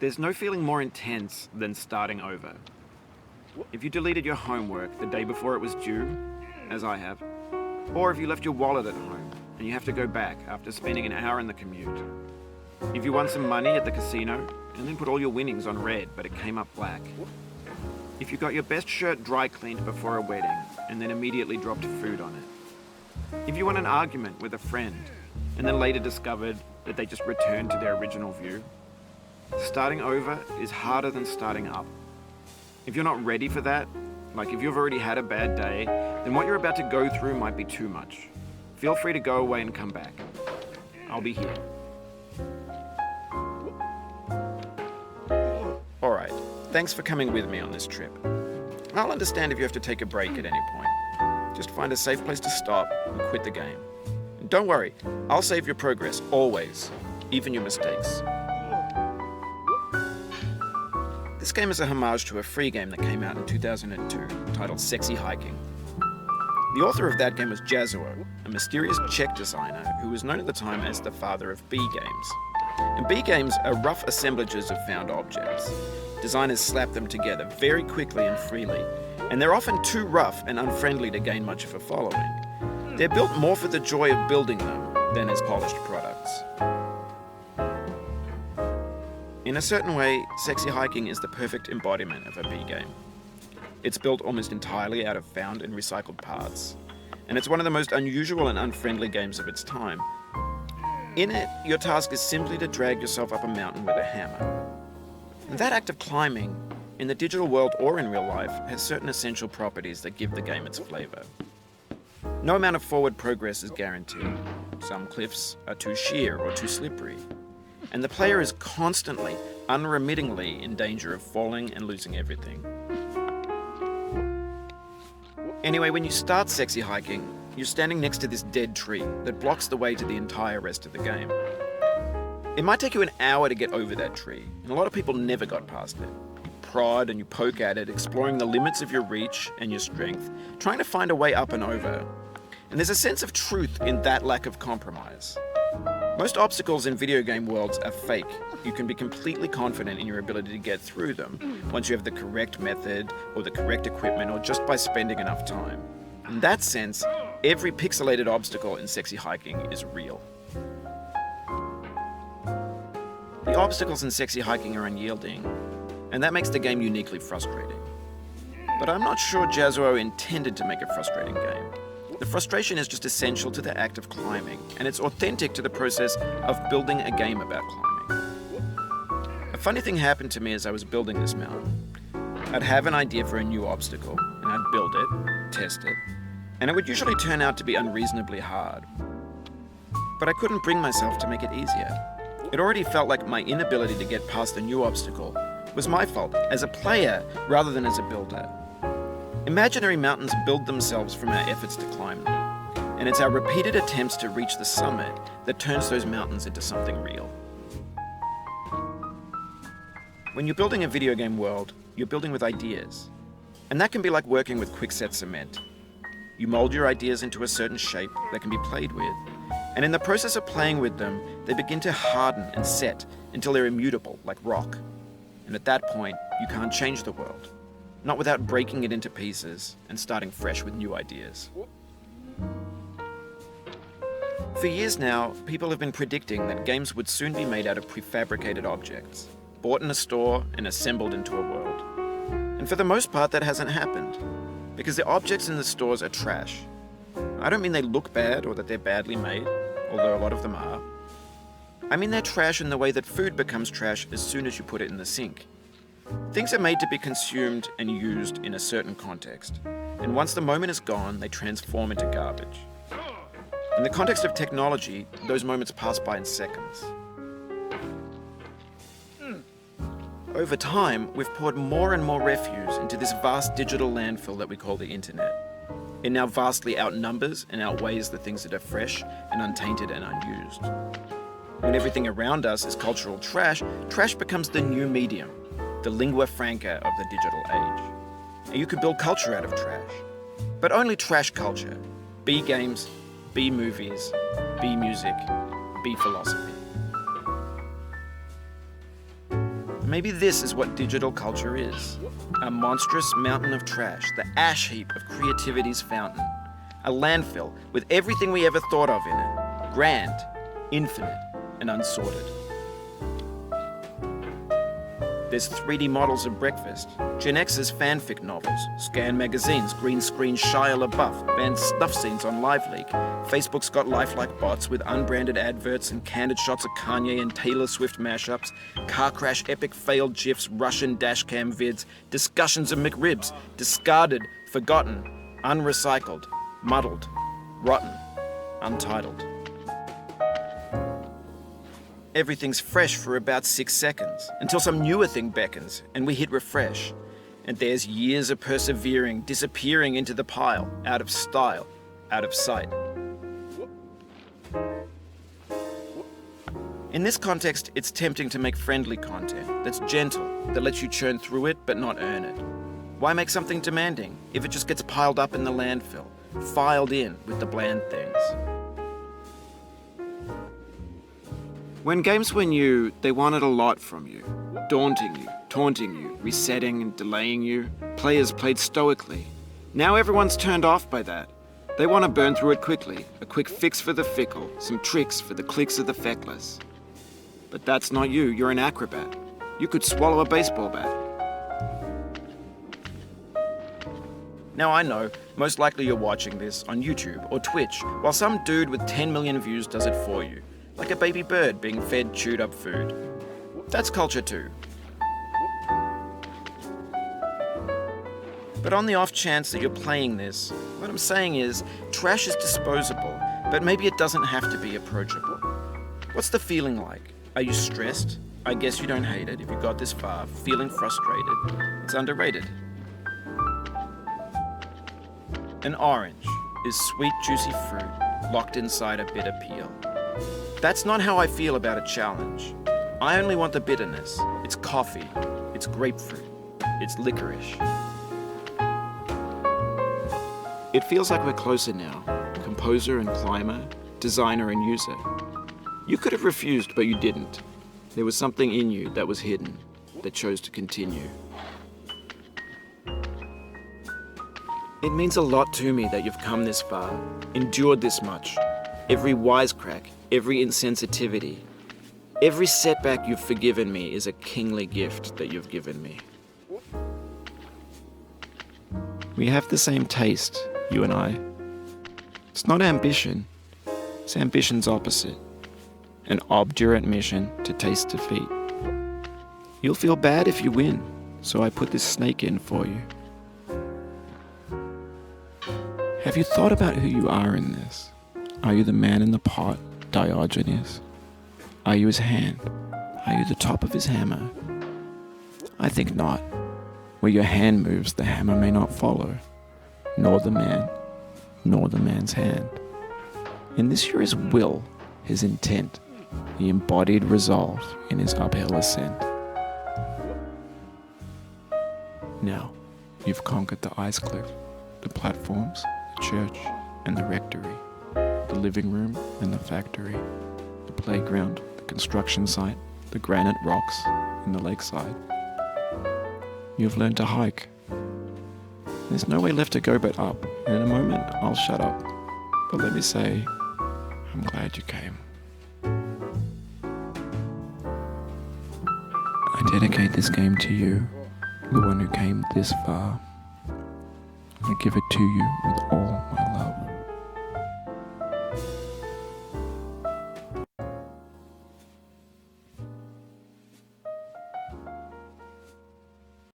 There's no feeling more intense than starting over. If you deleted your homework the day before it was due, as I have, or if you left your wallet at home and you have to go back after spending an hour in the commute. If you won some money at the casino and then put all your winnings on red but it came up black. If you got your best shirt dry cleaned before a wedding and then immediately dropped food on it. If you won an argument with a friend and then later discovered that they just returned to their original view. Starting over is harder than starting up. If you're not ready for that, like if you've already had a bad day, then what you're about to go through might be too much. Feel free to go away and come back. I'll be here. Alright, thanks for coming with me on this trip. I'll understand if you have to take a break at any point. Just find a safe place to stop and quit the game. And don't worry, I'll save your progress, always, even your mistakes. This game is a homage to a free game that came out in 2002, titled Sexy Hiking. The author of that game was Jazuo, a mysterious Czech designer who was known at the time as the father of B games. And B games are rough assemblages of found objects. Designers slap them together very quickly and freely, and they're often too rough and unfriendly to gain much of a following. They're built more for the joy of building them than as polished products. In a certain way, Sexy Hiking is the perfect embodiment of a B game. It's built almost entirely out of found and recycled parts, and it's one of the most unusual and unfriendly games of its time. In it, your task is simply to drag yourself up a mountain with a hammer. And that act of climbing, in the digital world or in real life, has certain essential properties that give the game its flavor. No amount of forward progress is guaranteed. Some cliffs are too sheer or too slippery. And the player is constantly, unremittingly in danger of falling and losing everything. Anyway, when you start Sexy Hiking, you're standing next to this dead tree that blocks the way to the entire rest of the game. It might take you an hour to get over that tree, and a lot of people never got past it. You prod and you poke at it, exploring the limits of your reach and your strength, trying to find a way up and over. And there's a sense of truth in that lack of compromise. Most obstacles in video game worlds are fake. You can be completely confident in your ability to get through them once you have the correct method or the correct equipment or just by spending enough time. In that sense, every pixelated obstacle in Sexy Hiking is real. The obstacles in Sexy Hiking are unyielding, and that makes the game uniquely frustrating. But I'm not sure Jazuo intended to make a frustrating game. The frustration is just essential to the act of climbing, and it's authentic to the process of building a game about climbing. A funny thing happened to me as I was building this mountain. I'd have an idea for a new obstacle, and I'd build it, test it, and it would usually turn out to be unreasonably hard. But I couldn't bring myself to make it easier. It already felt like my inability to get past a new obstacle was my fault as a player rather than as a builder. Imaginary mountains build themselves from our efforts to climb them, and it's our repeated attempts to reach the summit that turns those mountains into something real. When you're building a video game world, you're building with ideas, and that can be like working with quickset cement. You mold your ideas into a certain shape that can be played with, and in the process of playing with them, they begin to harden and set until they're immutable, like rock. And at that point, you can't change the world. Not without breaking it into pieces and starting fresh with new ideas. For years now, people have been predicting that games would soon be made out of prefabricated objects, bought in a store and assembled into a world. And for the most part, that hasn't happened, because the objects in the stores are trash. I don't mean they look bad or that they're badly made, although a lot of them are. I mean they're trash in the way that food becomes trash as soon as you put it in the sink. Things are made to be consumed and used in a certain context, and once the moment is gone, they transform into garbage. In the context of technology, those moments pass by in seconds. Over time, we've poured more and more refuse into this vast digital landfill that we call the internet. It now vastly outnumbers and outweighs the things that are fresh and untainted and unused. When everything around us is cultural trash, trash becomes the new medium, the lingua franca of the digital age. And you can build culture out of trash, but only trash culture. B games, B movies, B music, B philosophy. Maybe this is what digital culture is. A monstrous mountain of trash, the ash heap of creativity's fountain. A landfill with everything we ever thought of in it. Grand, infinite, and unsorted. There's 3D models of breakfast, Gen X's fanfic novels, scan magazines, green screen Shia LaBeouf, banned snuff scenes on LiveLeak. Facebook's got lifelike bots with unbranded adverts and candid shots of Kanye and Taylor Swift mashups, car crash epic failed GIFs, Russian dashcam vids, discussions of McRibs, discarded, forgotten, unrecycled, muddled, rotten, untitled. Everything's fresh for about 6 seconds, until some newer thing beckons, and we hit refresh. And there's years of persevering, disappearing into the pile, out of style, out of sight. In this context, it's tempting to make friendly content that's gentle, that lets you churn through it but not earn it. Why make something demanding if it just gets piled up in the landfill, filed in with the bland things? When games were new, they wanted a lot from you. Daunting you, taunting you, resetting and delaying you. Players played stoically. Now everyone's turned off by that. They want to burn through it quickly. A quick fix for the fickle, some tricks for the clicks of the feckless. But that's not you, you're an acrobat. You could swallow a baseball bat. Now I know, most likely you're watching this on YouTube or Twitch, while some dude with 10 million views does it for you. Like a baby bird being fed chewed up food. That's culture too. But on the off chance that you're playing this, what I'm saying is, trash is disposable, but maybe it doesn't have to be approachable. What's the feeling like? Are you stressed? I guess you don't hate it if you got this far. Feeling frustrated? It's underrated. An orange is sweet, juicy fruit locked inside a bitter peel. That's not how I feel about a challenge. I only want the bitterness. It's coffee. It's grapefruit. It's licorice. It feels like we're closer now. Composer and climber, designer and user. You could have refused, but you didn't. There was something in you that was hidden, that chose to continue. It means a lot to me that you've come this far, endured this much. Every wisecrack, every insensitivity, every setback you've forgiven me is a kingly gift that you've given me. We have the same taste, you and I. It's not ambition, it's ambition's opposite. An obdurate mission to taste defeat. You'll feel bad if you win, so I put this snake in for you. Have you thought about who you are in this? Are you the man in the pot, Diogenes? Are you his hand? Are you the top of his hammer? I think not. Where your hand moves, the hammer may not follow, nor the man, nor the man's hand. In this you're his will, his intent, the embodied resolve in his uphill ascent. Now, you've conquered the ice cliff, the platforms, the church, and the rectory, the living room and the factory, the playground, the construction site, the granite rocks, and the lakeside. You've learned to hike. There's no way left to go but up, and in a moment I'll shut up. But let me say, I'm glad you came. I dedicate this game to you, the one who came this far. I give it to you with all my love.